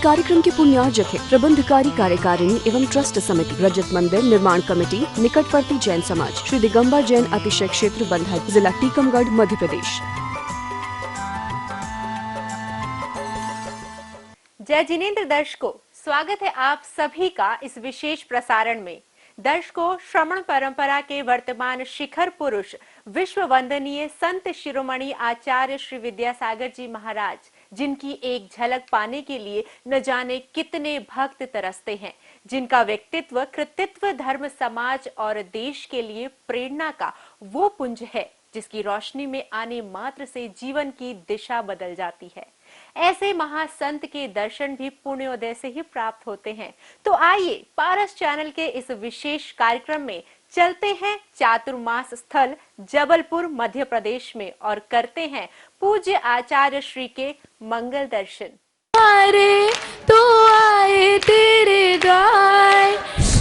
कार्यक्रम के पुण्यार्जक है प्रबंधकारी कार्यकारिणी एवं ट्रस्ट समिति, रजत मंदिर निर्माण कमेटी, निकटवर्ती जैन समाज, श्री दिगंबर जैन अतिशय क्षेत्र बंधा, जिला टीकमगढ़, मध्य प्रदेश। जय जिनेंद्र दर्शकों, स्वागत है आप सभी का इस विशेष प्रसारण में। दर्शकों, श्रमण परंपरा के वर्तमान शिखर पुरुष विश्व वंदनीय संत शिरोमणि आचार्य श्री विद्यासागर जी महाराज, जिनकी एक झलक पाने के लिए न जाने कितने भक्त तरसते हैं, जिनका व्यक्तित्व कृतित्व धर्म समाज और देश के लिए प्रेरणा का वो पुंज है जिसकी रोशनी में आने मात्र से जीवन की दिशा बदल जाती है। ऐसे महासंत के दर्शन भी पुण्योदय से ही प्राप्त होते हैं। तो आइए पारस चैनल के इस विशेष कार्यक्रम में चलते हैं चातुर्मास स्थल जबलपुर मध्य प्रदेश में और करते हैं पूज्य आचार्य श्री के मंगल दर्शन। अरे तो आए तेरे द्वार,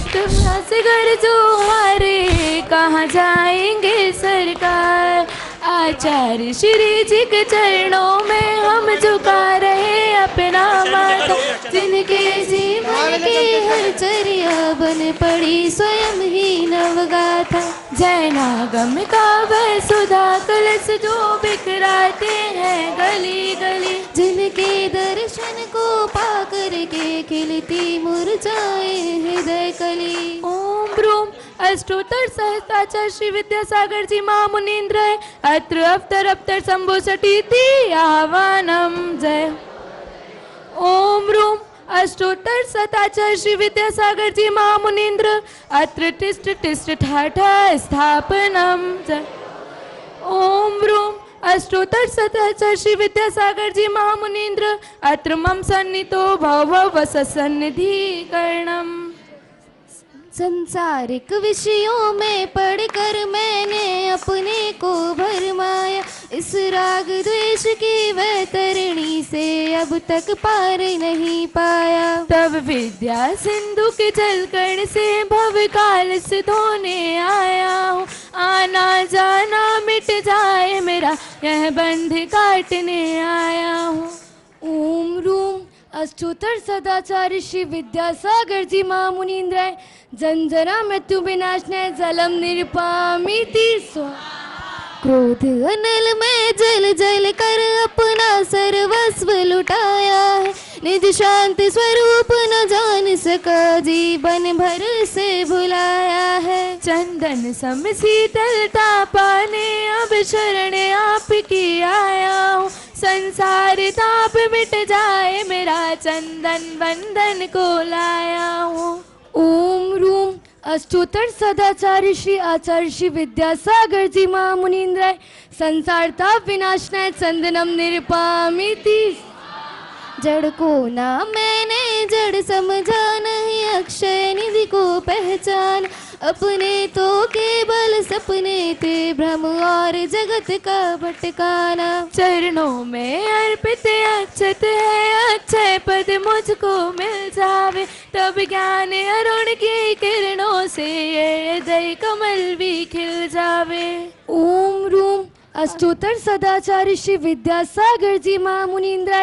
तुम से घर जो हारे कहाँ जाएंगे सरकार। आचार्य श्री जी के चरणों में हम झुका रहे अपना माथा, जिनके जीवन की हर चर्या बन पड़ी स्वयं ही नवगाथा। जैनागम का वह सुधा कलश जो बिखराते हैं गली गली, जिनके दर्शन को पा करके खिलती मुरझाए हृदय कली। ओम ब्रूम अष्टोत्तर सहस्त्राचार्य श्री विद्यासागर जी महामुनीन्द्र अत्र अवतर शंभो सटीति आह्वानम। जय ओम रूम अष्टोत्तर शताचार्य श्री विद्यासागर जी महामुनीन्द्र अत्र तिष्ठ तिष्ठ ठाठा स्थापनम। जय ओम रूम अष्टोत्तर शताचार्य श्री विद्यासागर जी महामुनीन्द्र अत्र मम सन्नितो भव वस सन्निधि कर्णम। संसारिक विषयों में पढ़कर मैंने अपने को भरमाया, इस राग द्वेष की वह तरणी से अब तक पार नहीं पाया। तब विद्या सिंधु के जलकण से भव काल से धोने आया हूँ, आना जाना मिट जाए मेरा यह बंध काटने आया हूँ। ओम रूम अष्टोत्तर सदाचार्य श्री विद्यासागर जी महामुनीन्द्र जंजरा मृत्यु विनाशनाय जलम निरुपामीति स्वाहा। क्रोध अनल में जल जल कर अपना सर्वस्व लुटाया है, निज शांति स्वरूप न जान सका जीवन भर से भुलाया है। चंदन सम शीतलता पाने अब शरण आपकी आया हूँ, संसार ताप मिट जाए मेरा चंदन बंधन को लाया हूँ। ओम रूम अष्टोत्तर सदाचार्य श्री आचार्य श्री विद्यासागर जी महामुनीन्द्र संसार ताप विनाशनाय चंदनम निरुपामीति। जड़ को ना मैंने जड़ समझा, नहीं अक्षय निधि को पहचान, अपने तो केवल सपने थे भ्रम और जगत का भटकाना। चरणों में अर्पित अक्षत है, अक्षय पद मुझको मिल जावे, तब ज्ञान अरुण की किरणों से ये हृदय कमल भी खिल जावे। ओम रूम अष्टोत्तर सदाचार्य श्री विद्यासागर जी महामुनीन्द्र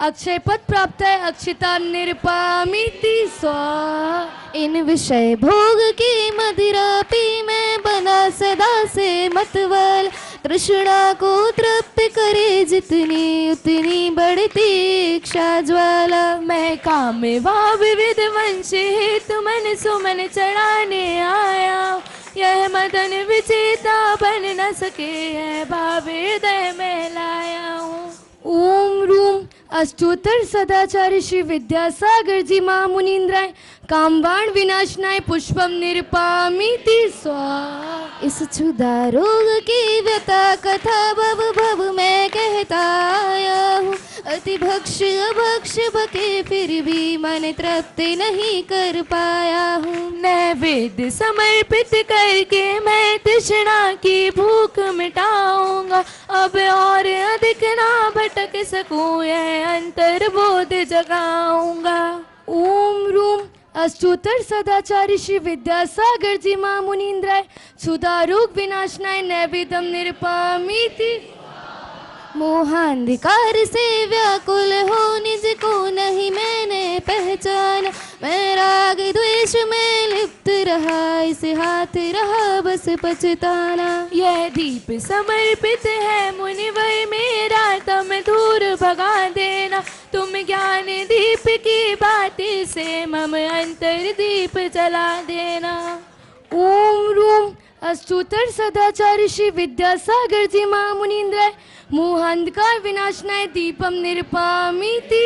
अक्षय पद प्राप्त है, अक्षिता निरुपामीति स्वाहा। इन विषय भोग की मदिरा पी मैं बना सदा से मतवाल, तृष्णा को तृप्त करे जितनी उतनी बढ़ती इच्छा ज्वाला। मैं काम वा विविध वंश हेतु मन सुमन चढ़ाने आया, यह मदन विजेता बन न सके है भाव हृदय में लाया हूँ। ओम रूम अष्टोत्तर सदाचार्य श्री विद्यासागर जी महामुनीन्द्र कामबाण विनाशनाय पुष्पम निरुपामीति स्वाहा। इस क्षुधा रोग की व्यथा कथा भव भव मैं कहता आया हूँ, अति भक्ष अभक्ष बके फिर भी मन तृप्त नहीं कर पाया हूँ। नैवेद्य समर्पित करके मैं तृष्णा की भूख मिटाऊंगा, अब और अधिक ना भटक सकूं यह अंतर्बोध जगाऊंगा। ओम रूम अष्टोत्तर सदाचार्य श्री विद्यासागर जी महामुनीन्द्र क्षुधा रोग विनाशनाय नैवेद्यम निरुपामीति। मोहांधकार से व्याकुल हो निज को नहीं मैंने पहचाना, मैं राग द्वेष में लिप्त रहा, इस हाथ रहा बस पछताना। यह दीप समर्पित है मुनिवर मेरा, तम दूर भगा देना, तुम ज्ञान दीप की बाती से मम अंतर दीप जला देना। ओम रूम अष्टोत्तर सदाचार्य श्री विद्यासागर जी महामुनीन्द्राय मोहांधकार विनाशनाय दीपम निरपामीति।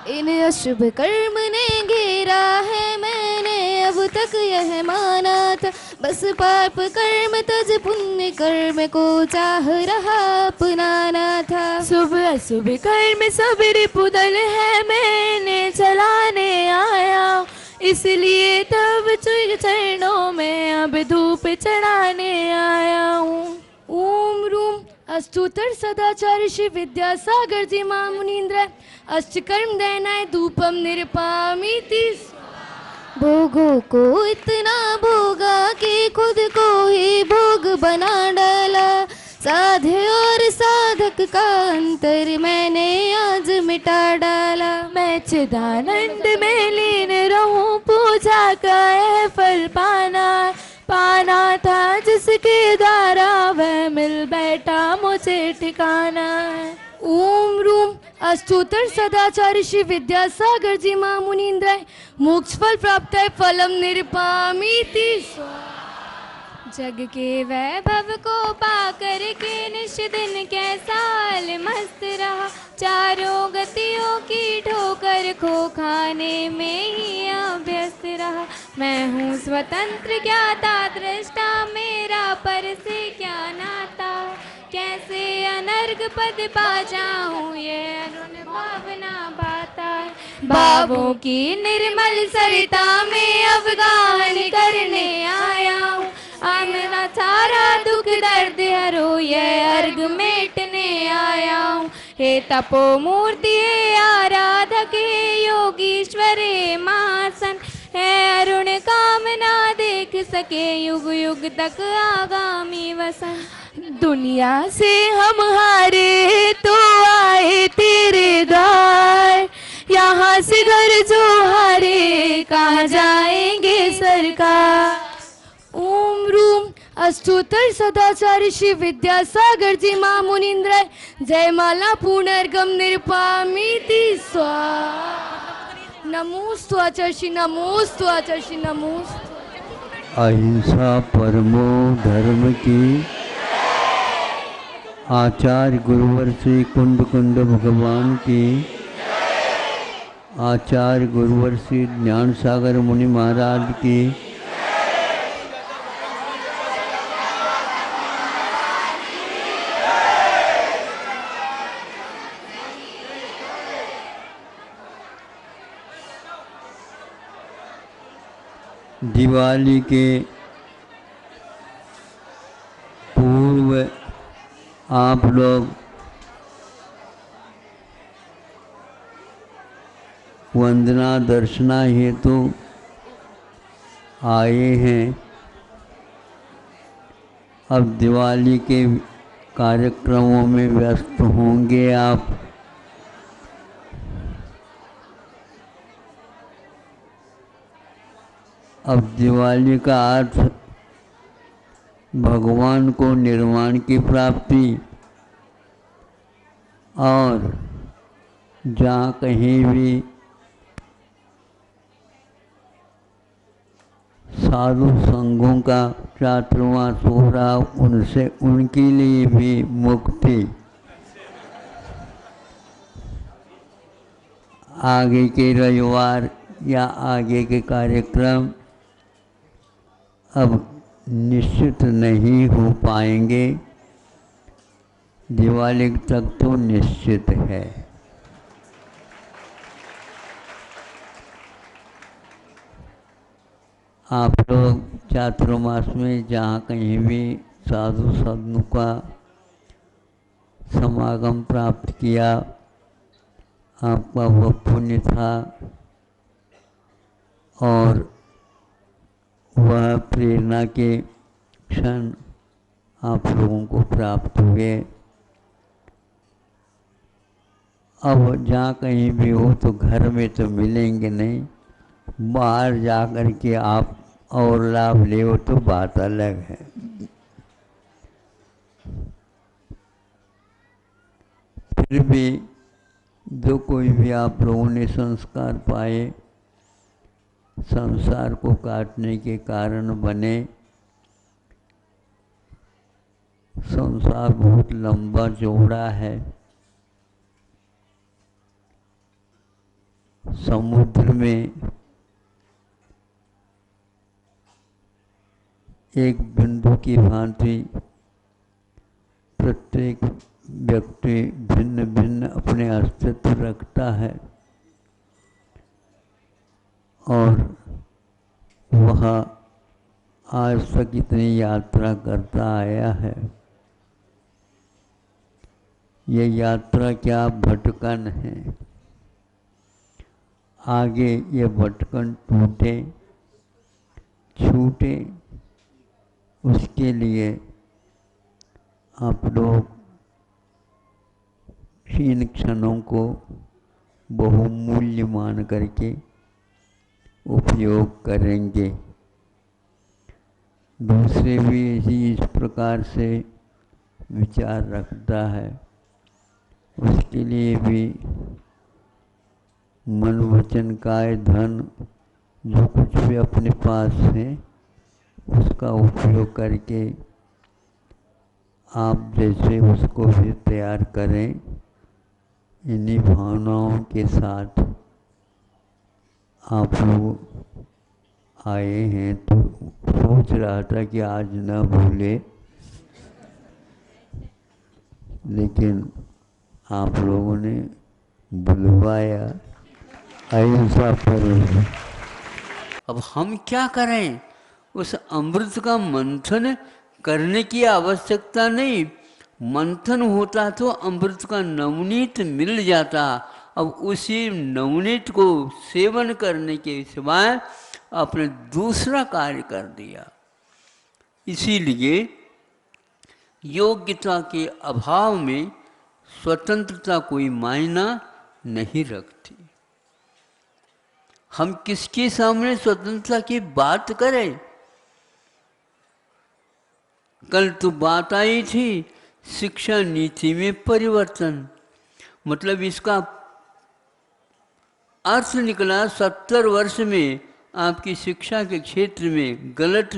इन अशुभ कर्म ने घेरा है मैंने अब तक यह माना था, बस पाप कर्म तज पुण्य कर्म को चाह रहा अपनाना था। शुभ अशुभ कर्म सब रिपुदल है मैंने चलाने आया, इसलिए तब चरणों में अब धूप चढ़ाने आया हूँ। ओम रूम अष्टोत्तर सदाचार्य श्री विद्यासागर जी महामुनीन्द्राय अष्टकर्म दैनाय धूपम निरपामीति। भोगों को इतना भोगा कि खुद को ही भोग बना डाला, साधे और साधक का अंतर मैंने आज मिटा डाला। मैं चिदानंद में लीन रहूं, पूजा का है फल पाना था जिसके द्वारा वह मिल बैठा मुझे ठिकाना है। ओम रूम अष्टोत्तर सदाचार्य श्री विद्यासागर जी महामुनीन्द्राय मोक्ष फल प्राप्त है फलम निरपामीति। जग के वैभव को पाकर के निष्दिन कैसाल मस्त रहा, चारों गतियों की ठोकर खो खाने में ही अभ्यस्त रहा। मैं हूँ स्वतंत्र ज्ञाता दृष्टा, मेरा पर से क्या नाता, कैसे अनर्घ पद पा जाऊं ये अरुण भावना बाता है। भावों की निर्मल सरिता में अवगाहन करने आया हूँ, मेरा सारा दुख दर्द हरो ये अर्घ मेटने आया हूँ। हे तपो मूर्ति हे आराधक हे योगीश्वरे महासन, है अरुण कामना देख सके युग युग तक आगामी वसन। दुनिया से हम हारे तो आए तेरे द्वार, यहाँ से घर जो हारे कहाँ जाएंगे सरकार। ओम रूम अष्टोत्तर सदाचार्य श्री विद्यासागर जी महामुनीन्द्राय जयमाला पुनर्गम निरपामीति स्वाहा। नमोस्तु आचार्य नमोस्तु आचार्य नमोस्तु। अहिंसा परमो धर्म की आचार्य गुरुवर श्री कुंड कुंड भगवान की, आचार्य गुरुवर श्री ज्ञान सागर मुनि महाराज की, दिवाली के पूर्व आप लोग वंदना दर्शना हेतु आए हैं। अब दिवाली के कार्यक्रमों में व्यस्त होंगे आप। अब दिवाली का अर्थ भगवान को निर्वाण की प्राप्ति, और जहाँ कहीं भी साधु संघों का चातुर्मास हो रहा उनसे उनके लिए भी मुक्ति। आगे के रविवार या आगे के कार्यक्रम अब निश्चित नहीं हो पाएंगे, दिवाली तक तो निश्चित है। आप लोग चातुर्मास में जहाँ कहीं भी साधु संतों का समागम प्राप्त किया, आपका वह पुण्य था और वह प्रेरणा के क्षण आप लोगों को प्राप्त हुए। अब जहाँ कहीं भी हो तो घर में तो मिलेंगे नहीं, बाहर जा कर के आप और लाभ ले तो बात अलग है। फिर भी जो कोई भी आप लोगों ने संस्कार पाए, संसार को काटने के कारण बने, संसार बहुत लंबा चौड़ा है। समुद्र में एक बिंदु की भांति प्रत्येक व्यक्ति भिन्न भिन्न अपने अस्तित्व रखता है और वह आज तक इतनी यात्रा करता आया है। ये यात्रा क्या भटकन है। आगे ये भटकन टूटे छूटे, उसके लिए आप लोग इन क्षणों को बहुमूल्य मान करके उपयोग करेंगे। दूसरे भी इसी इस प्रकार से विचार रखता है, उसके लिए भी मन वचन काय धन जो कुछ भी अपने पास है उसका उपयोग करके आप जैसे उसको भी तैयार करें। इन्हीं भावनाओं के साथ आप लोग आए हैं, तो सोच रहा था कि आज न भूले, लेकिन आप लोगों ने बुलवाया, ऐसा करें। अब हम क्या करें? उस अमृत का मंथन करने की आवश्यकता नहीं। मंथन होता तो अमृत का नवनीत मिल जाता। अब उसी नवनीत को सेवन करने के सिवाय आपने दूसरा कार्य कर दिया। इसीलिए योग्यता के अभाव में स्वतंत्रता कोई मायना नहीं रखती। हम किसके सामने स्वतंत्रता की बात करें? कल तो बात आई थी शिक्षा नीति में परिवर्तन, मतलब इसका अर्थ निकला 70 वर्ष में आपकी शिक्षा के क्षेत्र में गलत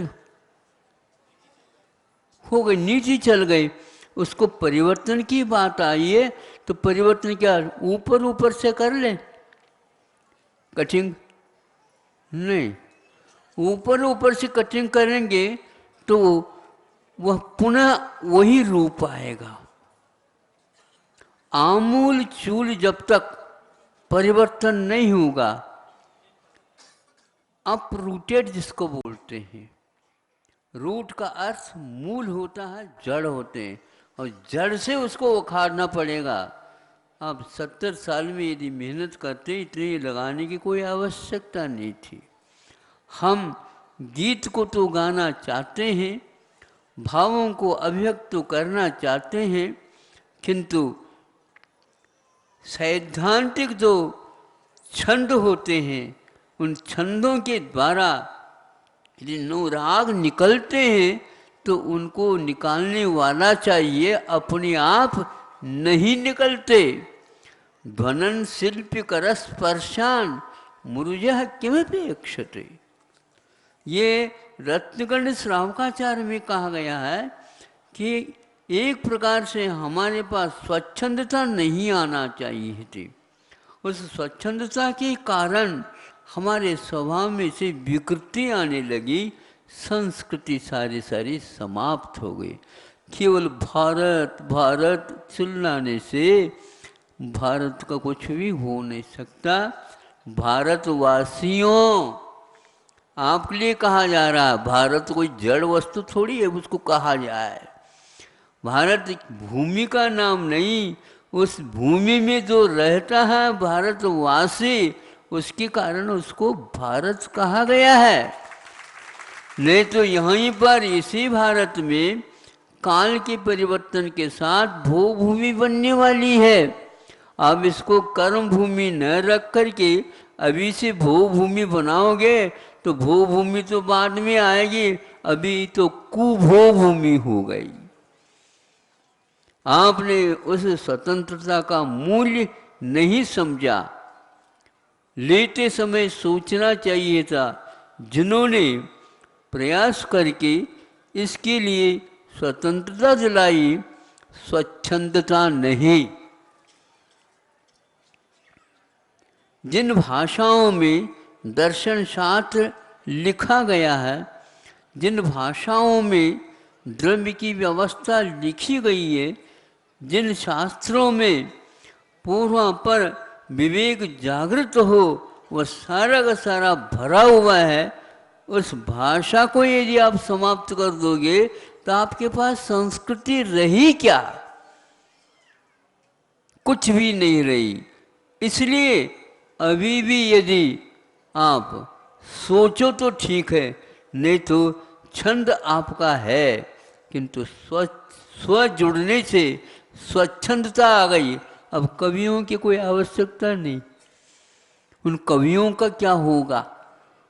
हो गई, नीति चल गई, उसको परिवर्तन की बात आई है। तो परिवर्तन क्या ऊपर ऊपर से कर ले? कटिंग नहीं, ऊपर ऊपर से कटिंग करेंगे तो वह पुनः वही रूप आएगा। आमूल चूल जब तक परिवर्तन नहीं होगा, अपरूटेड जिसको बोलते हैं, रूट का अर्थ मूल होता है, जड़ होते हैं, और जड़ से उसको उखाड़ना पड़ेगा। अब 70 साल में यदि मेहनत करते इतनी लगाने की कोई आवश्यकता नहीं थी। हम गीत को तो गाना चाहते हैं, भावों को अभिव्यक्त तो करना चाहते हैं, किंतु सैद्धांतिक जो छंद होते हैं उन छंदों के द्वारा यदि अनुराग निकलते हैं तो उनको निकालने वाला चाहिए, अपने आप नहीं निकलते। ध्वनन शिल्पी कर स्पर्शान मुरुजः किमपेक्षते, ये रत्नगंध श्रावकाचार्य में कहा गया है कि एक प्रकार से हमारे पास स्वच्छंदता नहीं आना चाहिए थी। उस स्वच्छंदता के कारण हमारे स्वभाव में से विकृति आने लगी, संस्कृति सारी सारी समाप्त हो गई। केवल भारत भारत चिल्लाने से भारत का कुछ भी हो नहीं सकता। भारतवासियों, आपके लिए कहा जा रहा है, भारत कोई जड़ वस्तु थोड़ी है उसको कहा जाए। भारत भूमि का नाम नहीं, उस भूमि में जो रहता है भारतवासी, उसके कारण उसको भारत कहा गया है। नहीं तो यहीं पर इसी भारत में काल के परिवर्तन के साथ भूभूमि बनने वाली है। आप इसको कर्म भूमि न रख करके अभी से भू भूमि बनाओगे तो भू भूमि तो बाद में आएगी, अभी तो कुभो भूमि हो गई। आपने उस स्वतंत्रता का मूल्य नहीं समझा। लेते समय सोचना चाहिए था। जिन्होंने प्रयास करके इसके लिए स्वतंत्रता दिलाई, स्वच्छंदता नहीं। जिन भाषाओं में दर्शन शास्त्र लिखा गया है, जिन भाषाओं में द्रव्य की व्यवस्था लिखी गई है, जिन शास्त्रों में पूर्वापर विवेक जागृत हो, वह सारा का सारा भरा हुआ है। उस भाषा को यदि आप समाप्त कर दोगे तो आपके पास संस्कृति रही क्या? कुछ भी नहीं रही। इसलिए अभी भी यदि आप सोचो तो ठीक है, नहीं तो छंद आपका है, किंतु स्व जुड़ने से स्वच्छंदता आ गई। अब कवियों की कोई आवश्यकता नहीं। उन कवियों का क्या होगा,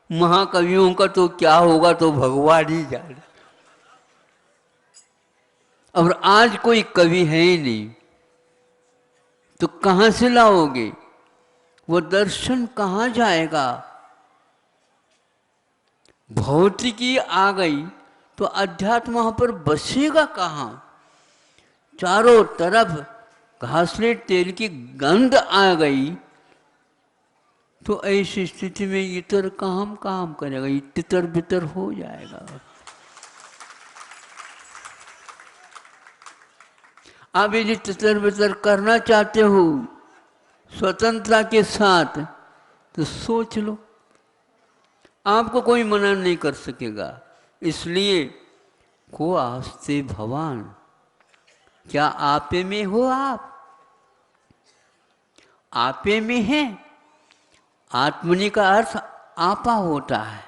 महाकवियों का तो क्या होगा तो भगवान ही जाने। और आज कोई कवि है ही नहीं, तो कहाँ से लाओगे? वो दर्शन कहाँ जाएगा? भौतिकी आ गई तो अध्यात्म वहां पर बसेगा कहाँ? चारों तरफ घासलेट तेल की गंध आ गई तो ऐसी स्थिति में इतर काम करेगा, तितर बितर हो जाएगा। आप यदि तितर बितर करना चाहते हो स्वतंत्रता के साथ तो सोच लो, आपको कोई मना नहीं कर सकेगा। इसलिए को आस्ते भवान, क्या आपे में हो? आप आपे में हैं। आत्मनि का अर्थ आपा होता है,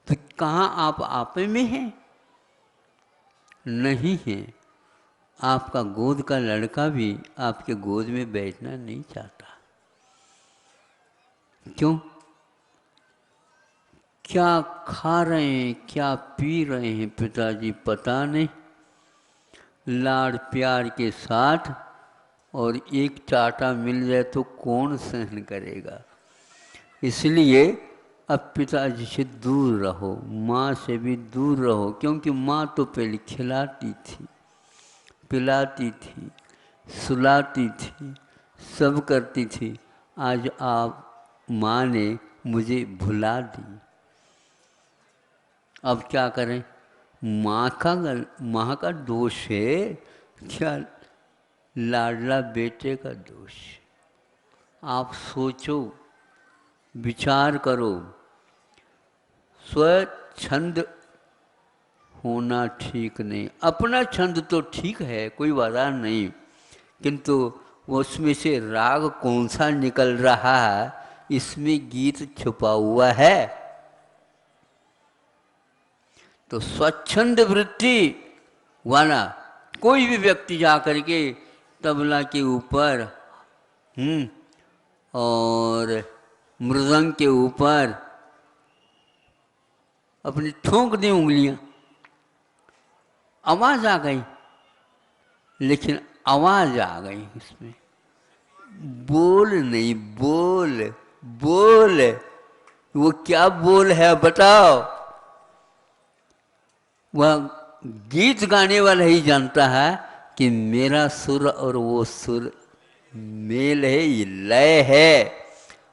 तो कहाँ आप आपे में हैं? नहीं है। आपका गोद का लड़का भी आपके गोद में बैठना नहीं चाहता। क्यों? क्या खा रहे हैं, क्या पी रहे हैं पिताजी पता नहीं। लाड़ प्यार के साथ और एक चाटा मिल जाए तो कौन सहन करेगा। इसलिए अब पिताजी से दूर रहो, माँ से भी दूर रहो, क्योंकि माँ तो पहले खिलाती थी, पिलाती थी, सुलाती थी, सब करती थी। आज आप माँ ने मुझे भुला दी। अब क्या करें? माँ का दोष है क्या? लाडला बेटे का दोष। आप सोचो, विचार करो। स्वच्छंद होना ठीक नहीं। अपना छंद तो ठीक है, कोई बाधा नहीं, किंतु उसमें से राग कौन सा निकल रहा है, इसमें गीत छुपा हुआ है। तो स्वच्छंद वृत्ति वाला कोई भी व्यक्ति जाकर के तबला के ऊपर और मृदंग के ऊपर अपनी ठोंक दी उंगलियां, आवाज आ गई, लेकिन आवाज आ गई इसमें, बोल नहीं। बोल बोल, वो क्या बोल है बताओ? वह गीत गाने वाला ही जानता है कि मेरा सुर और वो सुर मेल है, ये लय है,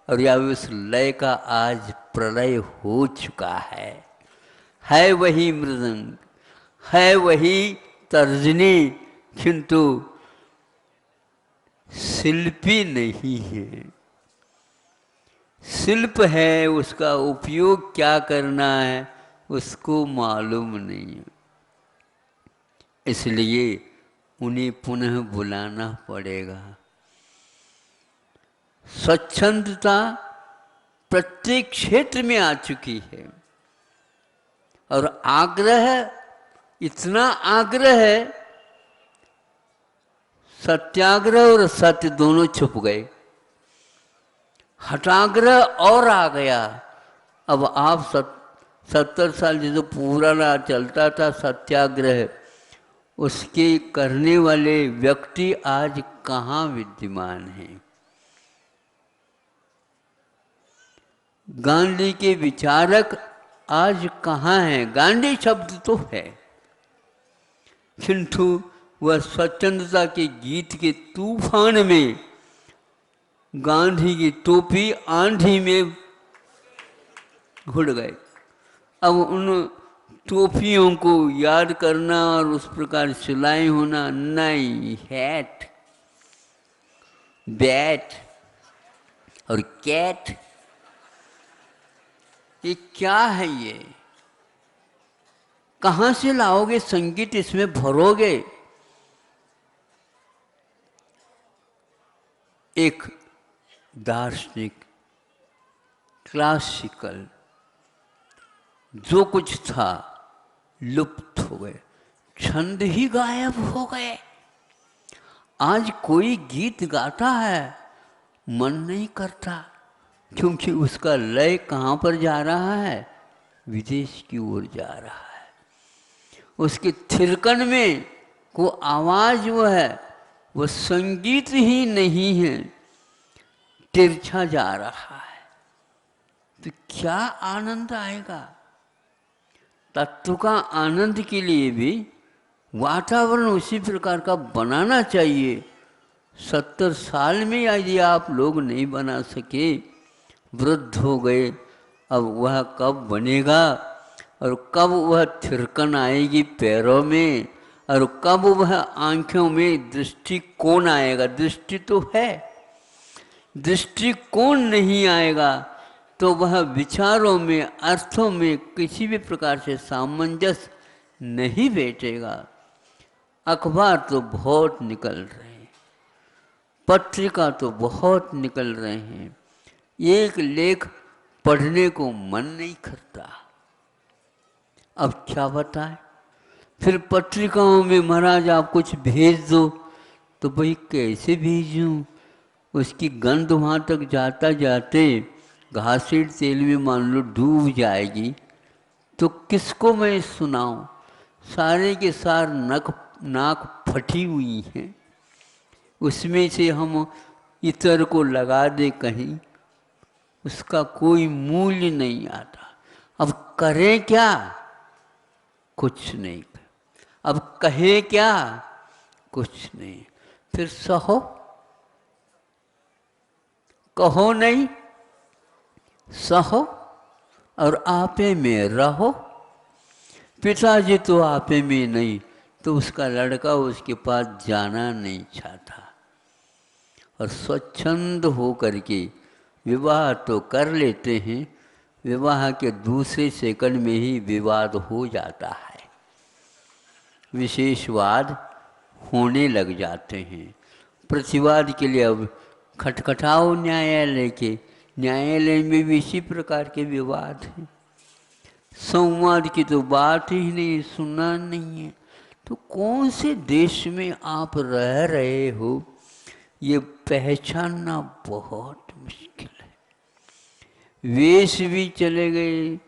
और या उस लय का आज प्रलय हो चुका है वही मृदंग, है वही तर्जनी, किंतु शिल्पी नहीं है। शिल्प है, उसका उपयोग क्या करना है उसको मालूम नहीं है। इसलिए उन्हें पुनः बुलाना पड़ेगा। स्वच्छंदता प्रत्येक क्षेत्र में आ चुकी है, और आग्रह, इतना आग्रह है, सत्याग्रह और सत्य दोनों छुप गए, हठाग्रह और आ गया। अब आप 70 साल जो पूरा चलता था सत्याग्रह, उसके करने वाले व्यक्ति आज कहाँ विद्यमान हैं? गांधी के विचारक आज कहाँ हैं? गांधी शब्द तो है, किंतु वह स्वतंत्रता के गीत के तूफान में गांधी की टोपी आंधी में घुल गए। अब उन टोपियों को याद करना और उस प्रकार सिलाई होना नहीं। हैट, बैट और कैट, ये क्या है? ये कहाँ से लाओगे? संगीत इसमें भरोगे? एक दार्शनिक क्लासिकल जो कुछ था लुप्त हो गए, छंद ही गायब हो गए। आज कोई गीत गाता है मन नहीं करता, क्योंकि उसका लय कहाँ पर जा रहा है? विदेश की ओर जा रहा है। उसके थिरकन में को आवाज वो है, वो संगीत ही नहीं है, तिरछा जा रहा है। तो क्या आनंद आएगा? तत्व का आनंद के लिए भी वातावरण उसी प्रकार का बनाना चाहिए। 70 साल में यदि आप लोग नहीं बना सके, वृद्ध हो गए, अब वह कब बनेगा? और कब वह थिरकन आएगी पैरों में? और कब वह आंखों में दृष्टिकोण आएगा? दृष्टि तो है, दृष्टिकोण नहीं आएगा तो वह विचारों में, अर्थों में किसी भी प्रकार से सामंजस्य नहीं बैठेगा। अखबार तो बहुत निकल रहे हैं, पत्रिका तो बहुत निकल रहे हैं, एक लेख पढ़ने को मन नहीं करता। अब क्या बताएं? फिर पत्रिकाओं में महाराज आप कुछ भेज दो, तो भाई कैसे भेजूं? उसकी गंध वहाँ तक जाता जाते घासीट तेल में मान लो डूब जाएगी, तो किसको मैं सुनाऊं? सारे के सार नाक फटी हुई हैं, उसमें से हम इतर को लगा दे कहीं, उसका कोई मूल्य नहीं आता। अब करें क्या? कुछ नहीं। अब कहें क्या? कुछ नहीं। फिर सहो, कहो नहीं, सहो और आपे में रहो। पिताजी तो आपे में नहीं, तो उसका लड़का उसके पास जाना नहीं चाहता, और स्वच्छंद हो करके विवाह तो कर लेते हैं। विवाह के दूसरे सेकंड में ही विवाद हो जाता है, विशेषवाद होने लग जाते हैं। प्रतिवाद के लिए अब खटखटाओ न्यायालय के, न्यायालय में भी इसी प्रकार के विवाद हैं। संवाद की तो बात ही नहीं, सुनना नहीं है। तो कौन से देश में आप रह रहे हो, ये पहचानना बहुत मुश्किल है। वेश भी चले गए,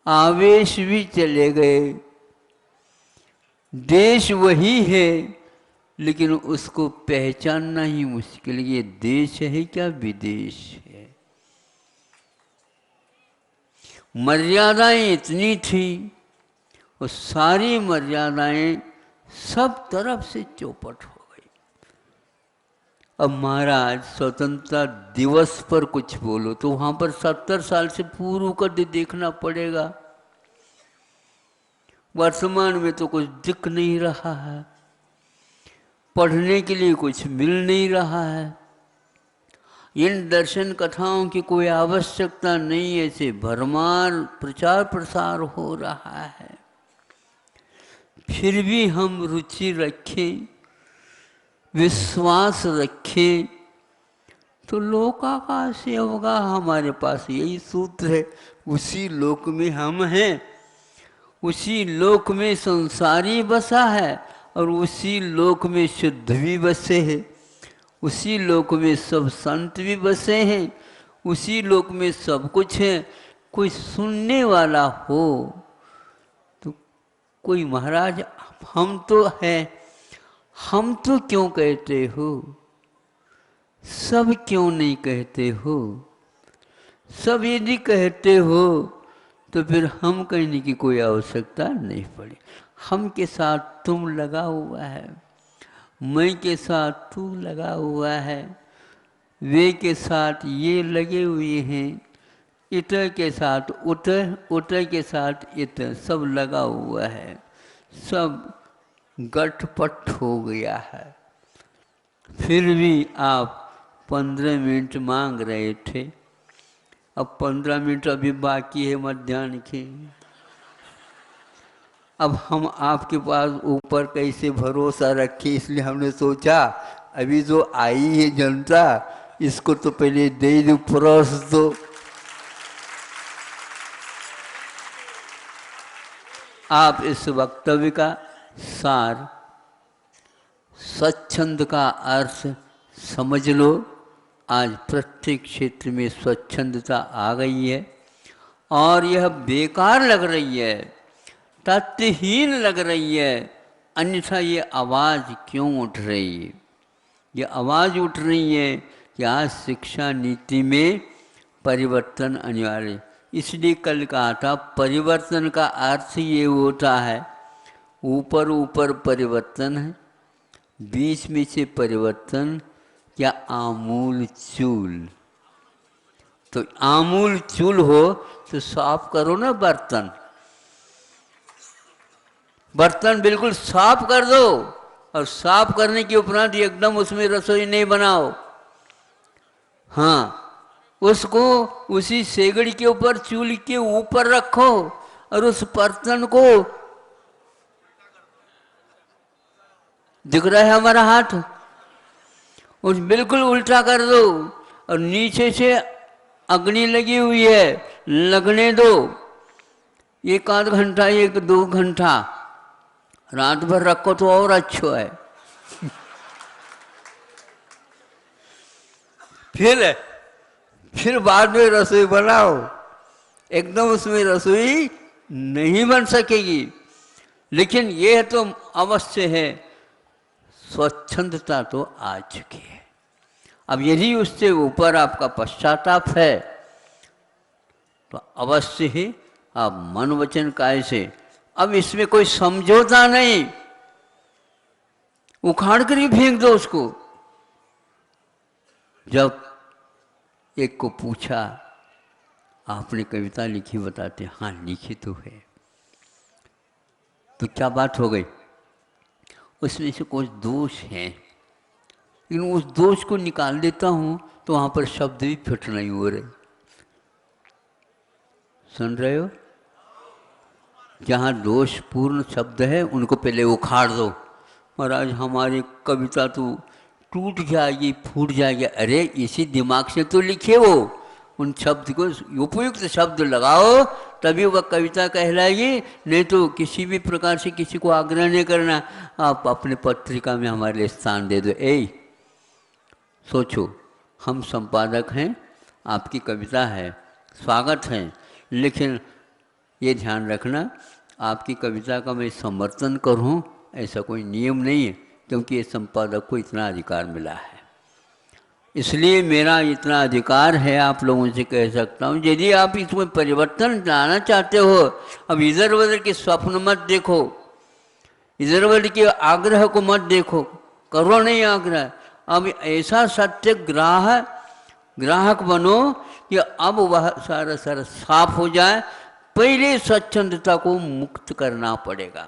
आवेश भी चले गए, देश वही है, लेकिन उसको पहचानना ही मुश्किल। ये देश है क्या विदेश है? मर्यादाएं इतनी थी, और सारी मर्यादाएं सब तरफ से चौपट हो गई। अब महाराज स्वतंत्रता दिवस पर कुछ बोलो तो वहां पर 70 साल से पूर्व का देखना पड़ेगा। वर्तमान में तो कुछ दिख नहीं रहा है, पढ़ने के लिए कुछ मिल नहीं रहा है। इन दर्शन कथाओं की कोई आवश्यकता नहीं, ऐसे भरमार प्रचार प्रसार हो रहा है। फिर भी हम रुचि रखें, विश्वास रखें, तो लोकाकाश होगा। हमारे पास यही सूत्र है, उसी लोक में हम हैं, उसी लोक में संसारी बसा है, और उसी लोक में शुद्ध भी बसे हैं, उसी लोक में सब संत भी बसे हैं, उसी लोक में सब कुछ है। कोई सुनने वाला हो तो कोई महाराज हम तो हैं, हम तो क्यों कहते हो, सब क्यों नहीं कहते हो? सब यदि कहते हो तो फिर हम कहने की कोई आवश्यकता नहीं पड़ी। हम के साथ तुम लगा हुआ है, मैं के साथ तू लगा हुआ है, वे के साथ ये लगे हुए हैं, इत के साथ उत, उत के साथ इत, सब लगा हुआ है, सब गठपट हो गया है। फिर भी आप 15 मिनट मांग रहे थे, अब 15 मिनट अभी बाकी है मध्याह्न के। अब हम आपके पास ऊपर कैसे भरोसा रखें, इसलिए हमने सोचा अभी जो आई है जनता इसको तो पहले दे दो, परोस दो। आप इस वक्तव्य का सार, स्वच्छंद का अर्थ समझ लो। आज प्रत्येक क्षेत्र में स्वच्छंदता आ गई है और यह बेकार लग रही है, तथ्यहीन लग रही है। अन्यथा ये आवाज़ क्यों उठ रही है? ये आवाज़ उठ रही है कि आज शिक्षा नीति में परिवर्तन अनिवार्य। इसलिए कल कहा था परिवर्तन का अर्थ ये होता है, ऊपर ऊपर परिवर्तन है, बीच में से परिवर्तन क्या आमूल चूल। तो आमूल चूल हो तो साफ करो ना बर्तन, बर्तन बिल्कुल साफ कर दो और साफ करने के उपरांत एकदम उसमें रसोई नहीं बनाओ। हाँ, उसको उसी सेगड़ी के ऊपर, चूल्हे के ऊपर रखो और उस बर्तन को, दिख रहा है हमारा हाथ, उस बिल्कुल उल्टा कर दो और नीचे से अग्नि लगी हुई है, लगने दो। 1 आध घंटा, 1-2 घंटा रात भर रखो तो और अच्छा है। फिर बाद में रसोई बनाओ। एकदम उसमें रसोई नहीं बन सकेगी, लेकिन यह तो अवश्य है, स्वच्छंदता तो आ चुकी है। अब यदि उससे ऊपर आपका पश्चाताप है तो अवश्य ही आप मन वचन काय से, अब इसमें कोई समझौता नहीं, उखाड़ कर ही फेंक दो उसको। जब एक को पूछा आपने कविता लिखी, बताते हाँ लिखी तो है, तो क्या बात हो गई? उसमें से कुछ दोष हैं, लेकिन उस दोष को निकाल देता हूँ तो वहाँ पर शब्द भी फिट नहीं हो रहे। सुन रहे हो? जहाँ दोषपूर्ण शब्द है उनको पहले उखाड़ दो। महाराज हमारी कविता तो टूट जाएगी, फूट जाएगी। अरे इसी दिमाग से तो लिखे हो, उन शब्द को उपयुक्त शब्द लगाओ तभी वह कविता कहलाएगी। नहीं तो किसी भी प्रकार से किसी को आग्रह नहीं करना, आप अपने पत्रिका में हमारे लिए स्थान दे दो। सोचो हम संपादक हैं, आपकी कविता है, स्वागत है, लेकिन ये ध्यान रखना आपकी कविता का मैं समर्थन करूं ऐसा कोई नियम नहीं है, क्योंकि ये संपादक को इतना अधिकार मिला है। इसलिए मेरा इतना अधिकार है, आप लोगों से कह सकता हूँ। यदि आप इसमें परिवर्तन लाना चाहते हो, अब इधर उधर के स्वप्न मत देखो, इधर उधर के आग्रह को मत देखो, करो नहीं आग्रह। अब ऐसा ग्राहक बनो कि अब वह सारा साफ हो जाए। पहले स्वच्छंदता को मुक्त करना पड़ेगा,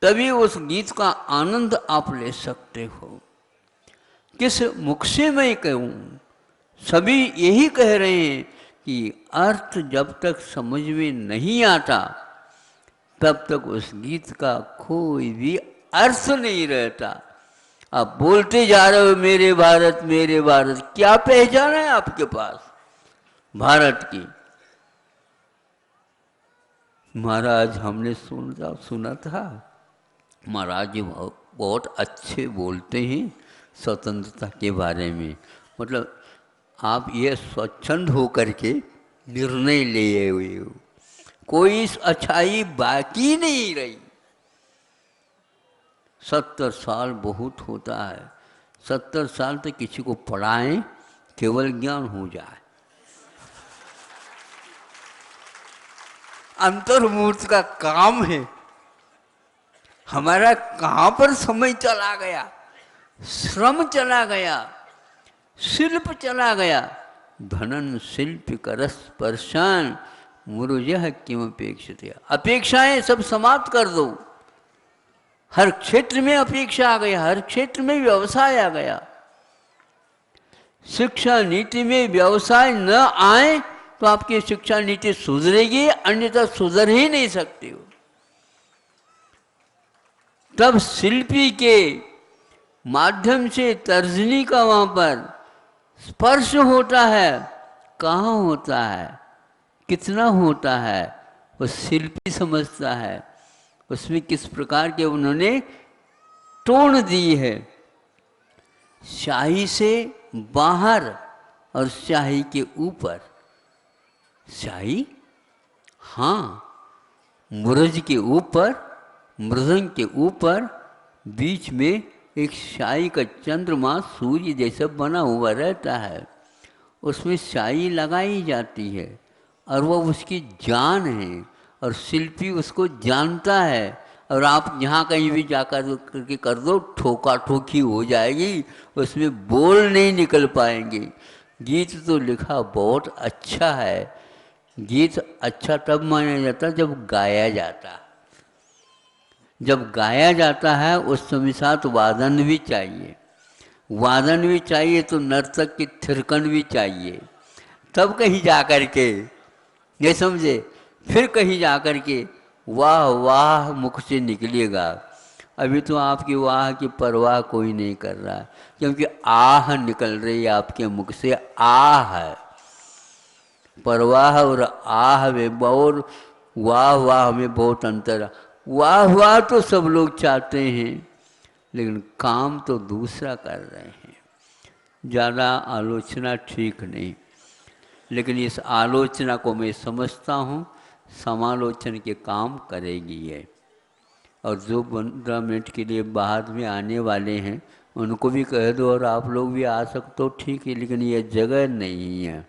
तभी उस गीत का आनंद आप ले सकते हो। किस मुख से मैं कहूँ, सभी यही कह रहे हैं कि अर्थ जब तक समझ में नहीं आता तब तक उस गीत का कोई भी अर्थ नहीं रहता। आप बोलते जा रहे हो मेरे भारत मेरे भारत, क्या पहचान है आपके पास भारत की? महाराज हमने सुना था महाराज जी बहुत अच्छे बोलते हैं स्वतंत्रता के बारे में। मतलब आप ये स्वच्छंद होकर के निर्णय लिए हुए हो, कोई अच्छाई बाकी नहीं रही। 70 साल बहुत होता है, 70 साल तक किसी को पढ़ाएं, केवल ज्ञान हो जाए। अंतर्मूर्त का काम है। हमारा कहाँ पर समय चला गया, श्रम चला गया, शिल्प चला गया। धनन शिल्प करस स्पर्शान मुरुजह क्यों अपेक्षित। अपेक्षाएं सब समाप्त कर दो। हर क्षेत्र में अपेक्षा आ गया, हर क्षेत्र में व्यवसाय आ गया। शिक्षा नीति में व्यवसाय न आए तो आपकी शिक्षा नीति सुधरेगी, अन्यथा सुधर ही नहीं सकती हो। तब शिल्पी के माध्यम से तर्जनी का वहां पर स्पर्श होता है। कहाँ होता है, कितना होता है, वो शिल्पी समझता है। उसमें किस प्रकार के उन्होंने टोन दी है, शाही से बाहर और शाही के ऊपर। शाही हाँ, मुरज के ऊपर, मृदंग के ऊपर, बीच में एक शाही का चंद्रमा सूर्य जैसा बना हुआ रहता है। उसमें शाही लगाई जाती है और वह उसकी जान है, और शिल्पी उसको जानता है। और आप यहाँ कहीं भी जाकर करके कर दो, ठोका ठोकी हो जाएगी, उसमें बोल नहीं निकल पाएंगे। गीत तो लिखा बहुत अच्छा है। गीत अच्छा तब माना जाता जब गाया जाता। जब गाया जाता है उस समय साथ वादन भी चाहिए, वादन भी चाहिए तो नर्तक की थिरकन भी चाहिए। तब कहीं जा कर के, ये समझे, फिर कहीं जा कर के वाह वाह मुख से निकलेगा। अभी तो आपकी वाह की परवाह कोई नहीं कर रहा, क्योंकि आह निकल रही है आपके मुख से। आह है, परवाह और आह में और वाह वाह में बहुत अंतर है। वाह वाह तो सब लोग चाहते हैं, लेकिन काम तो दूसरा कर रहे हैं। ज़्यादा आलोचना ठीक नहीं, लेकिन इस आलोचना को मैं समझता हूँ समालोचन के काम करेगी है। और जो 15 मिनट के लिए बाद में आने वाले हैं उनको भी कह दो, और आप लोग भी आ सकते हो, ठीक है, लेकिन ये जगह नहीं है।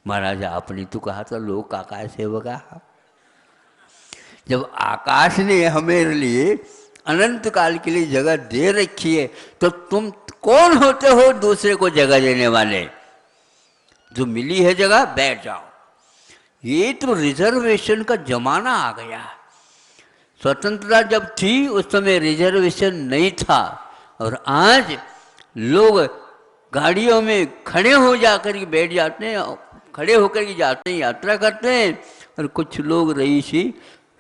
महाराज आपने तो कहा था लोक आकाश सेवका। जब आकाश ने हमारे लिए अनंत काल के लिए जगह दे रखी है, तो तुम कौन होते हो दूसरे को जगह देने वाले? जो मिली है जगह, बैठ जाओ। ये तो रिजर्वेशन का जमाना आ गया। स्वतंत्रता जब थी उस समय रिजर्वेशन नहीं था, और आज लोग गाड़ियों में खड़े हो जाकर के बैठ जाते हैं, खड़े होकर के जाते हैं, यात्रा करते हैं। और कुछ लोग रईसी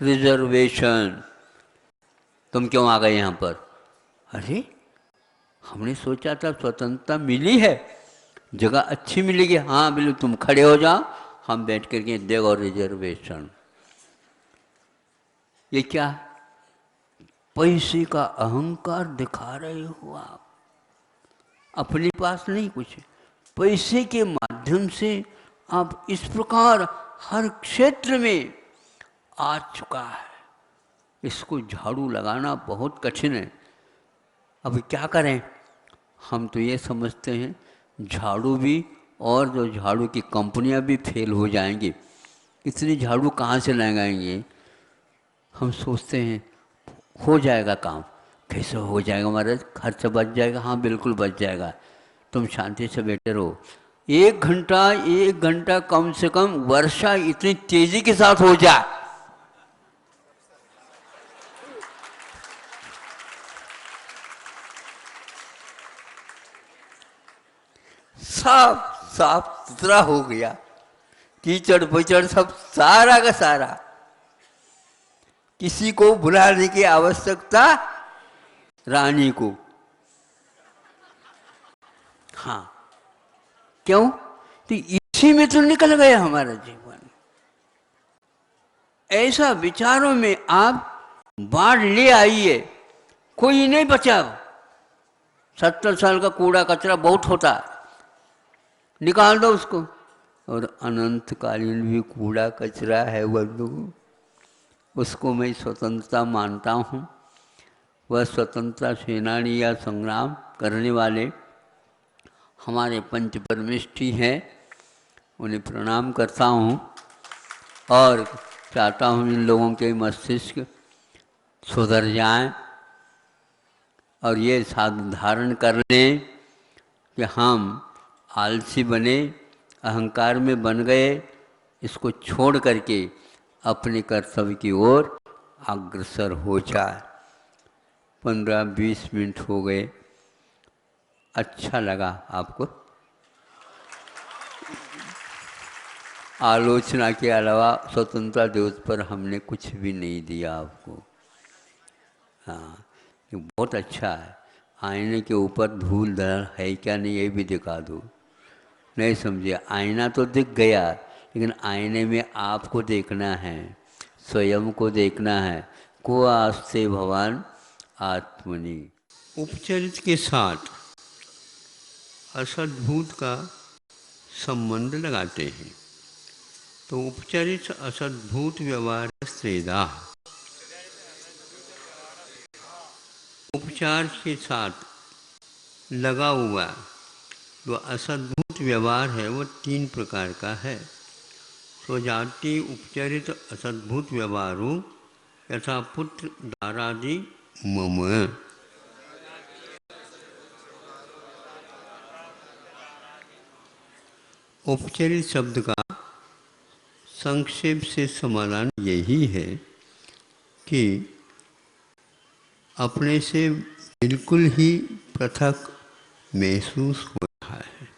रिजर्वेशन, तुम क्यों आ गए यहाँ पर? अरे हमने सोचा था स्वतंत्रता मिली है, जगह अच्छी मिलेगी। हाँ बिल्कुल, तुम खड़े हो जाओ, हम बैठ करके देखो रिजर्वेशन। ये क्या पैसे का अहंकार दिखा रहे हो आप? अपने पास नहीं कुछ, पैसे के माध्यम से आप इस प्रकार हर क्षेत्र में आ चुका है। इसको झाड़ू लगाना बहुत कठिन है। अब क्या करें? हम तो ये समझते हैं झाड़ू भी, और जो झाड़ू की कंपनियां भी फेल हो जाएंगी। इतनी झाड़ू कहाँ से लगाएंगे? हम सोचते हैं हो जाएगा काम। कैसे हो जाएगा महाराज? खर्चा बच जाएगा। हाँ बिल्कुल बच जाएगा, तुम शांति से बैठे रहो। 1 घंटा कम से कम वर्षा इतनी तेजी के साथ हो जाए, साफ साफ सुथरा हो गया, कीचड़ पिचड़ सब सारा का सारा। किसी को बुलाने की आवश्यकता, रानी को। हाँ क्यों? तो इसी में तो निकल गया हमारा जीवन। ऐसा विचारों में आप बाढ़ ले आइए, कोई नहीं बचा। 70 साल का कूड़ा कचरा बहुत होता, निकाल दो उसको। और अनंतकालीन भी कूड़ा कचरा है बंधु, उसको मैं स्वतंत्रता मानता हूँ। वह स्वतंत्रता सेनानी या संग्राम करने वाले हमारे पंच परमेष्ठी हैं, उन्हें प्रणाम करता हूँ और चाहता हूँ इन लोगों के मस्तिष्क सुधर जाएं और ये साधन धारण कर लें कि हम आलसी बने, अहंकार में बन गए, इसको छोड़ करके अपने कर्तव्य की ओर अग्रसर हो जाए। 15-20 मिनट हो गए। अच्छा लगा आपको? आलोचना के अलावा स्वतंत्रता दिवस पर हमने कुछ भी नहीं दिया आपको। हाँ, ये बहुत अच्छा है। आईने के ऊपर धूल धड़ल है क्या नहीं ये भी दिखा दो। नहीं समझे? आईना तो दिख गया, लेकिन आईने में आपको देखना है, स्वयं को देखना है। को आस्ते भगवान आत्मनि। उपचरित के साथ असद्भूत का संबंध लगाते हैं। तो उपचरित असद्भूत व्यवहार श्रेदा, उपचार के साथ लगा हुआ जो असद्भूत व्यवहार है वो 3 प्रकार का है। स्वजाति उपचरित असद्भूत व्यवहारों यथा पुत्र दारादि मम। उपचरित शब्द का संक्षेप से समाधान यही है कि अपने से बिल्कुल ही पृथक महसूस हो रहा है।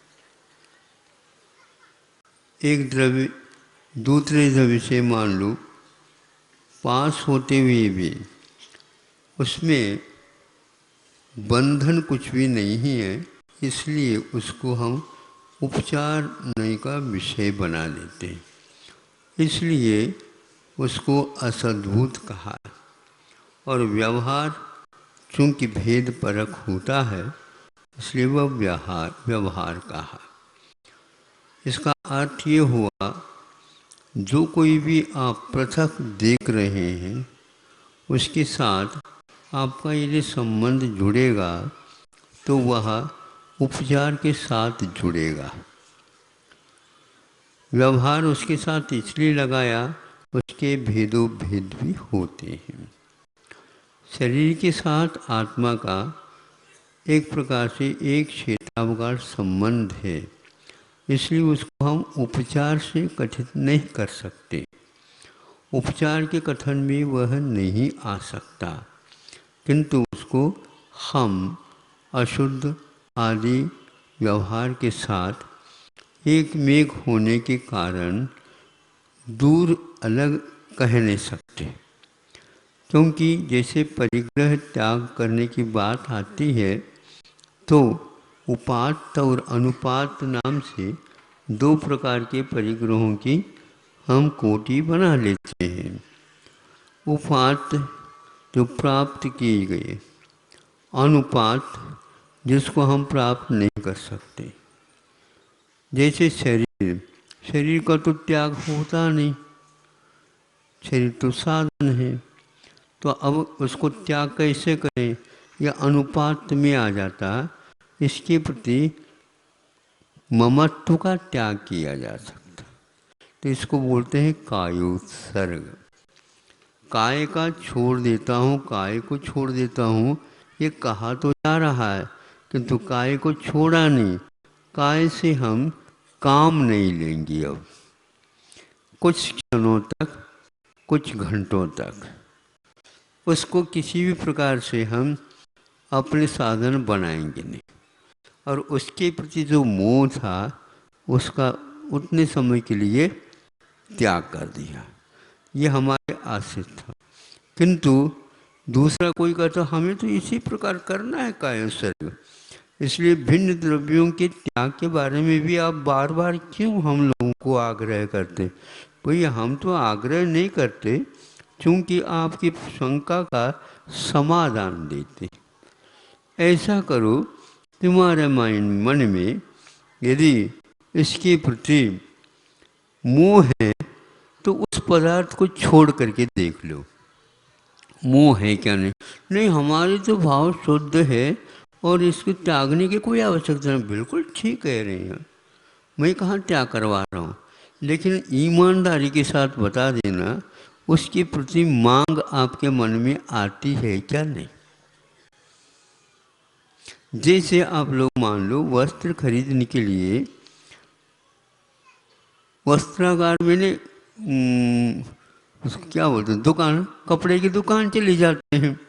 एक द्रव्य दूसरे द्रव्य से मान लो पास होते हुए भी उसमें बंधन कुछ भी नहीं है, इसलिए उसको हम उपचार नहीं का विषय बना देते हैं, इसलिए उसको असद्भूत कहा। और व्यवहार चूँकि भेद परक होता है इसलिए वह व्यवहार कहा। इसका अर्थ ये हुआ जो कोई भी आप पृथक देख रहे हैं उसके साथ आपका यदि संबंध जुड़ेगा तो वह उपचार के साथ जुड़ेगा। व्यवहार उसके साथ इसलिए लगाया उसके भेदों भेद भी होते हैं। शरीर के साथ आत्मा का एक प्रकार से एक क्षेत्रावकार संबंध है, इसलिए उसको हम उपचार से कथित नहीं कर सकते। उपचार के कथन में वह नहीं आ सकता, किंतु उसको हम अशुद्ध आदि व्यवहार के साथ एक मेघ होने के कारण दूर अलग कह नहीं सकते। क्योंकि जैसे परिग्रह त्याग करने की बात आती है तो उपात्त और अनुपात नाम से 2 प्रकार के परिग्रहों की हम कोटि बना लेते हैं। उपात्त जो प्राप्त किए गए, अनुपात जिसको हम प्राप्त नहीं कर सकते। जैसे शरीर का तो त्याग होता नहीं, शरीर तो साधन है, तो अब उसको त्याग कैसे करें? यह अनुपात में आ जाता, इसके प्रति ममत्व का त्याग किया जा सकता। तो इसको बोलते हैं कायोत्सर्ग। काय का छोड़ देता हूँ, काय को छोड़ देता हूँ, ये कहा तो जा रहा है किंतु काय को छोड़ा नहीं। काय से हम काम नहीं लेंगे अब कुछ क्षणों तक, कुछ घंटों तक। उसको किसी भी प्रकार से हम अपने साधन बनाएंगे नहीं, और उसके प्रति जो मोह था उसका उतने समय के लिए त्याग कर दिया। ये हमारे आश्रित था। किंतु दूसरा कोई कहता हमें तो इसी प्रकार करना है कायोत्सर्ग, इसलिए भिन्न द्रव्यों के त्याग के बारे में भी आप बार बार क्यों हम लोगों को आग्रह करते? भैया हम तो आग्रह नहीं करते, चूँकि आपकी शंका का समाधान देते। ऐसा करो, तुम्हारे मन में यदि इसके प्रति मोह है तो उस पदार्थ को छोड़ करके देख लो, मोह है क्या नहीं। नहीं, हमारे तो भाव शुद्ध है और इसको त्यागने की कोई आवश्यकता नहीं। बिल्कुल ठीक कह रहे हैं, मैं कहाँ त्याग करवा रहा हूँ, लेकिन ईमानदारी के साथ बता देना उसके प्रति मांग आपके मन में आती है क्या नहीं। जैसे आप लोग मान लो वस्त्र खरीदने के लिए वस्त्रागार में उसको क्या बोलते हैं, दुकान, कपड़े की दुकान चले जाते हैं।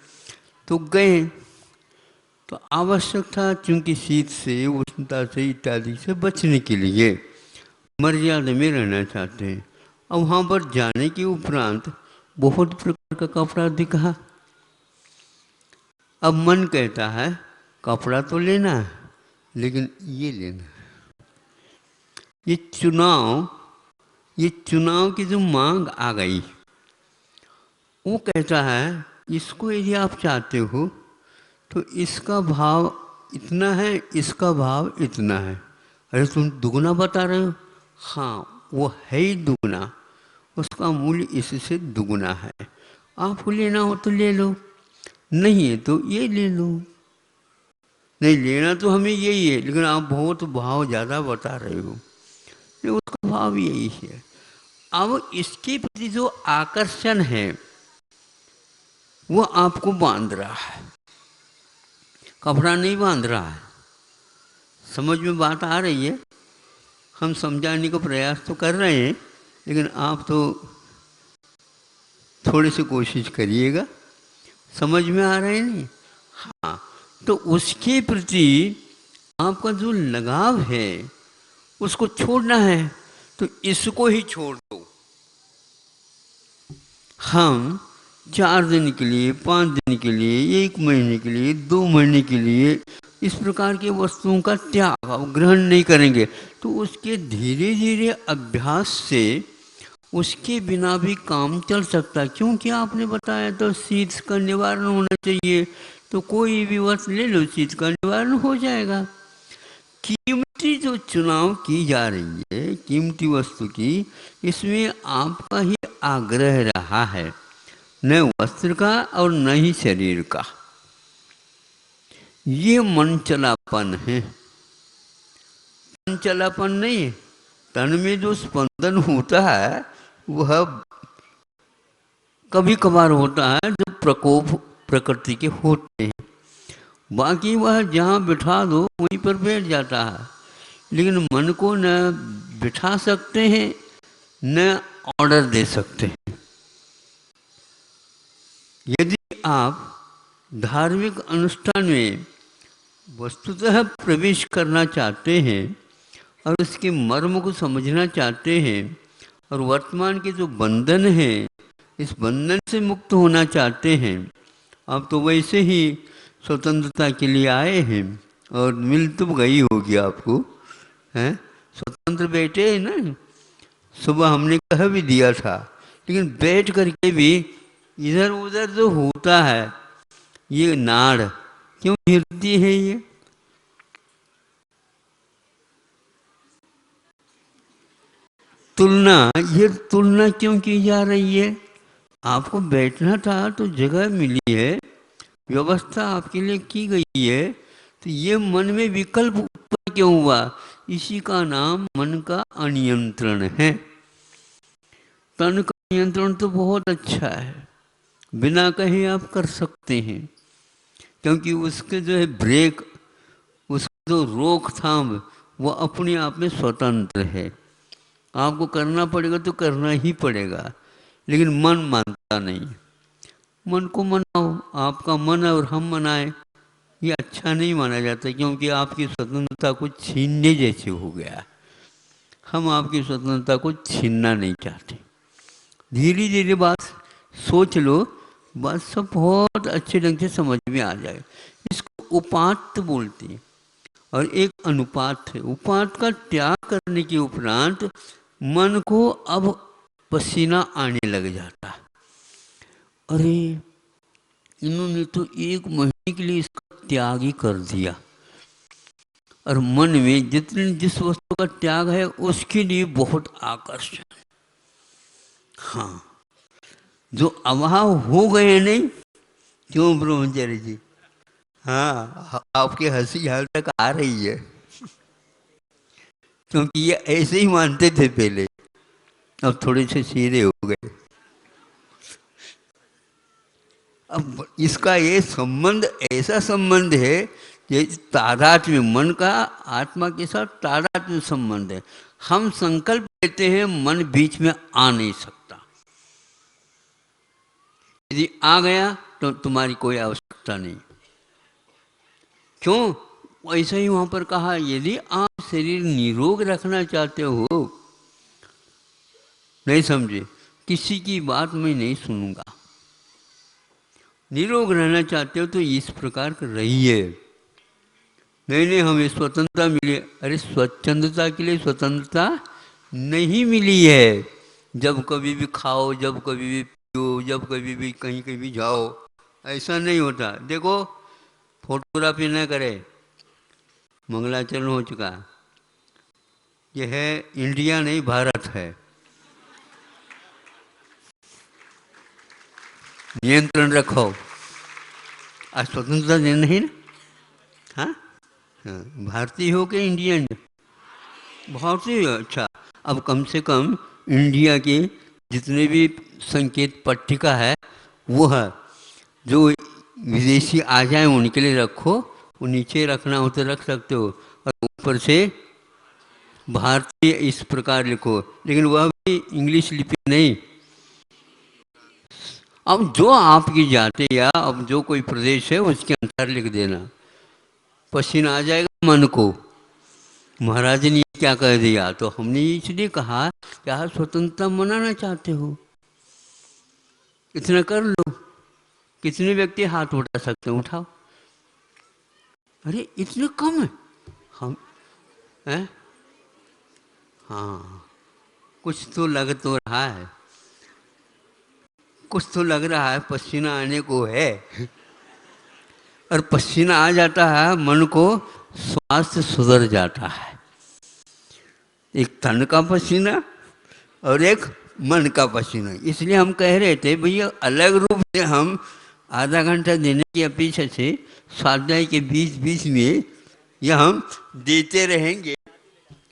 तो गए तो आवश्यक था, चूँकि शीत से, उष्णता से इत्यादि से बचने के लिए मर्यादा में रहना चाहते हैं। अब वहाँ पर जाने के उपरांत बहुत प्रकार का कपड़ा दिखा। अब मन कहता है कपड़ा तो लेना है लेकिन ये लेना है। ये चुनाव की जो मांग आ गई, वो कहता है इसको यदि आप चाहते हो तो इसका भाव इतना है, इसका भाव इतना है। अरे तुम दुगना बता रहे हो? हाँ, वो है ही दुगना, उसका मूल्य इससे दुगना है। आपको लेना हो तो ले लो, नहीं है तो ये ले लो। नहीं, लेना तो हमें यही है, लेकिन आप बहुत भाव ज़्यादा बता रहे हो, तो उसका भाव यही है। अब इसके प्रति जो आकर्षण है वो आपको बांध रहा है, कपड़ा नहीं बांध रहा है। समझ में बात आ रही है? हम समझाने का प्रयास तो कर रहे हैं, लेकिन आप तो थोड़ी सी कोशिश करिएगा। समझ में आ रहा है नहीं? हाँ, तो उसके प्रति आपका जो लगाव है उसको छोड़ना है, तो इसको ही छोड़ दो। हम 4 दिन के लिए, 5 दिन के लिए, 1 महीने के लिए, 2 महीने के लिए इस प्रकार की वस्तुओं का त्याग ग्रहण नहीं करेंगे, तो उसके धीरे धीरे अभ्यास से उसके बिना भी काम चल सकता है। क्योंकि आपने बताया तो शीत का निवारण होना चाहिए, तो कोई भी वस्तु ले लो, शीत का निवारण हो जाएगा। कीमती जो चुनाव की जा रही है, कीमती वस्तु की, इसमें आपका ही आग्रह रहा है, न वस्त्र का और न ही शरीर का। ये मन चलापन है, तन चलापन नहीं है। तन में जो स्पंदन होता है वह कभी कभार होता है जब प्रकोप प्रकृति के होते हैं, बाकी वह जहाँ बिठा दो वहीं पर बैठ जाता है। लेकिन मन को न बिठा सकते हैं न ऑर्डर दे सकते हैं। यदि आप धार्मिक अनुष्ठान में वस्तुतः प्रवेश करना चाहते हैं और उसके मर्म को समझना चाहते हैं और वर्तमान के जो बंधन है इस बंधन से मुक्त होना चाहते हैं, आप तो वैसे ही स्वतंत्रता के लिए आए हैं और मिल तो गई होगी आपको, हैं? स्वतंत्र बैठे हैं ना, सुबह हमने कह भी दिया था, लेकिन बैठ करके भी इधर उधर जो होता है ये नाड़ क्यों हिलती है? ये तुलना क्यों की जा रही है? आपको बैठना था तो जगह मिली है, व्यवस्था आपके लिए की गई है, तो ये मन में विकल्प उत्पन्न क्यों हुआ? इसी का नाम मन का अनियंत्रण है। तन का नियंत्रण तो बहुत अच्छा है, बिना कहे आप कर सकते हैं, क्योंकि उसके जो है ब्रेक, उसका जो रोकथाम वो अपने आप में स्वतंत्र है। आपको करना पड़ेगा तो करना ही पड़ेगा, लेकिन मन मानता नहीं। मन को मनाओ, आपका मन और हम मनाएं, ये अच्छा नहीं माना जाता, क्योंकि आपकी स्वतंत्रता को छीनने जैसे हो गया। हम आपकी स्वतंत्रता को छीनना नहीं चाहते। धीरे धीरे बात सोच लो, बात सब बहुत अच्छे ढंग से समझ में आ जाए। इसको उपात्त बोलते हैं और एक अनुपात है। उपात का त्याग करने के उपरांत मन को अब पसीना आने लग जाता है। अरे इन्होंने तो 1 महीने के लिए इसका त्याग ही कर दिया, और मन में जिस वस्तु का त्याग है उसके लिए बहुत आकर्षण। हाँ, जो अभाव हो गए नहीं, क्यों ब्रह्मचारी जी? हाँ, आपकी हंसी हाल तक आ रही है, क्योंकि ये ऐसे ही मानते थे पहले, अब थोड़े से सीधे हो गए। अब इसका ये संबंध ऐसा संबंध है, ये तादात्म्य, मन का आत्मा के साथ तादात्म्य संबंध है। हम संकल्प लेते हैं, मन बीच में आ नहीं सकता। यदि आ गया तो तुम्हारी कोई आवश्यकता नहीं। क्यों? ऐसा ही वहां पर कहा, यदि आप शरीर निरोग रखना चाहते हो, नहीं समझे, किसी की बात मैं नहीं सुनूंगा। निरोग रहना चाहते हो तो इस प्रकार कर रहिए। नहीं हमें स्वतंत्रता मिली। अरे स्वच्छंदता के लिए स्वतंत्रता नहीं मिली है। जब कभी भी खाओ, जब कभी भी पियो, जब कभी भी कहीं भी जाओ, ऐसा नहीं होता। देखो, फोटोग्राफी न करे, मंगलाचरण हो चुका। यह है इंडिया नहीं, भारत है। नियंत्रण रखो। आज स्वतंत्रता दिन नहीं ना? हाँ, भारतीय हो के इंडियन? भारतीय। अच्छा, अब कम से कम इंडिया के जितने भी संकेत पट्टिका है वो है, जो विदेशी आ जाए उनके लिए रखो। वो नीचे रखना हो तो रख सकते हो, और ऊपर से भारतीय इस प्रकार लिखो, लेकिन वह भी इंग्लिश लिपि नहीं। अब जो आपकी जाति या अब जो कोई प्रदेश है उसके अनुसार लिख देना। पसीना आ जाएगा मन को। महाराज ने क्या कह दिया, तो हमने इसलिए कहा कि आप स्वतंत्रता मनाना चाहते हो, इतना कर लो। कितने व्यक्ति हाथ उठा सकते हैं? उठाओ। अरे इतने कम है हम हैं? हाँ, कुछ तो लग तो रहा है, कुछ तो लग रहा है। पसीना आने को है, और पसीना आ जाता है, मन को स्वास्थ्य सुधर जाता है। एक तन का पसीना और एक मन का पसीना। इसलिए हम कह रहे थे भैया, अलग रूप से हम आधा घंटा देने की अपेक्षा से स्वाध्याय के बीच में यह हम देते रहेंगे,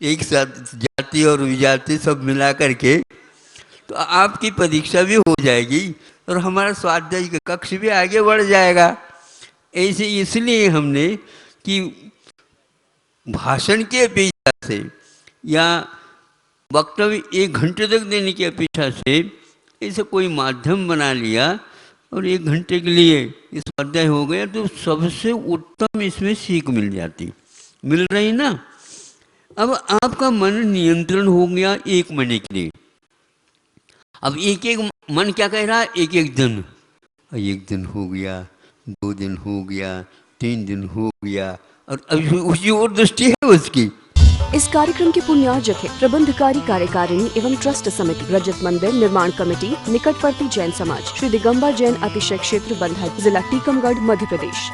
एक साथ जाति और विजाति सब मिला करके, तो आपकी परीक्षा भी हो जाएगी और हमारा स्वाध्याय का कक्ष भी आगे बढ़ जाएगा। ऐसे इसलिए हमने कि भाषण की अपेक्षा से या वक्तव्य 1 घंटे तक देने की अपेक्षा से ऐसे कोई माध्यम बना लिया और 1 घंटे के लिए इस स्वाध्याय हो गया, तो सबसे उत्तम इसमें सीख मिल जाती, मिल रही ना। अब आपका मन नियंत्रण हो गया 1 महीने के लिए। अब एक मन क्या कह रहा है? एक दिन, 1 दिन हो गया, 2 दिन हो गया, 3 दिन हो गया, और अभी उसी और दृष्टि है उसकी। इस कार्यक्रम के पुण्यार्जक है प्रबंधकारी कार्यकारिणी एवं ट्रस्ट समिति, रजत मंदिर निर्माण कमेटी, निकटवर्ती जैन समाज, श्री दिगंबर जैन अतिशय क्षेत्र बंधक, जिला टीकमगढ़, मध्य प्रदेश।